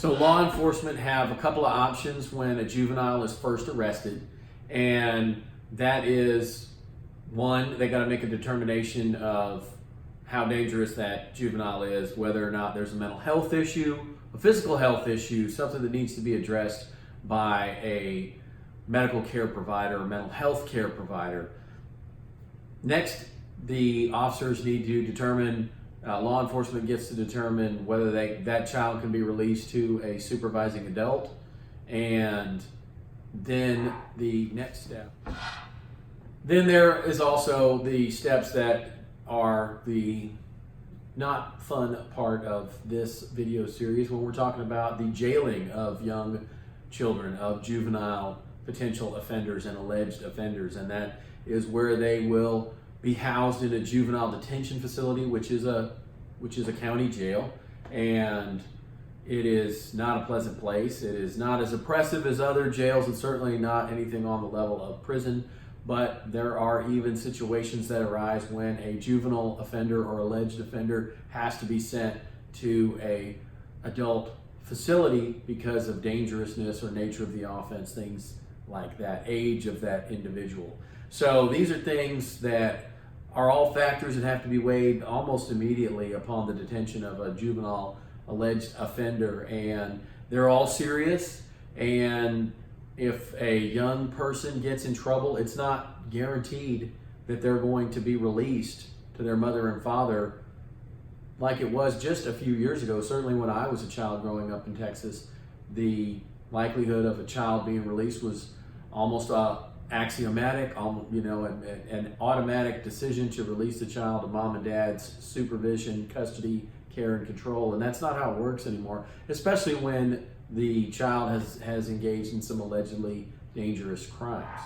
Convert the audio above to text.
So law enforcement have a couple of options when a juvenile is first arrested, and that is, one, they got to make a determination of how dangerous that juvenile is, whether or not there's a mental health issue, a physical health issue, something that needs to be addressed by a medical care provider or mental health care provider. Next, the officers need to determine, law enforcement gets to determine whether that child can be released to a supervising adult. And then the next step. Then there is also the steps that are the not fun part of this video series when we're talking about the jailing of young children, of juvenile potential offenders and alleged offenders. And that is where they will be housed in a juvenile detention facility, which is a county jail. And it is not a pleasant place. It is not as oppressive as other jails, and certainly not anything on the level of prison. But there are even situations that arise when a juvenile offender or alleged offender has to be sent to a adult facility because of dangerousness or nature of the offense, things like that, age of that individual. So these are things that are all factors that have to be weighed almost immediately upon the detention of a juvenile alleged offender, and they're all serious. And if a young person gets in trouble, it's not guaranteed that they're going to be released to their mother and father like it was just a few years ago. Certainly when I was a child growing up in Texas, the likelihood of a child being released was almost axiomatic, an automatic decision to release the child to mom and dad's supervision, custody, care, and control. And that's not how it works anymore, especially when the child has engaged in some allegedly dangerous crimes.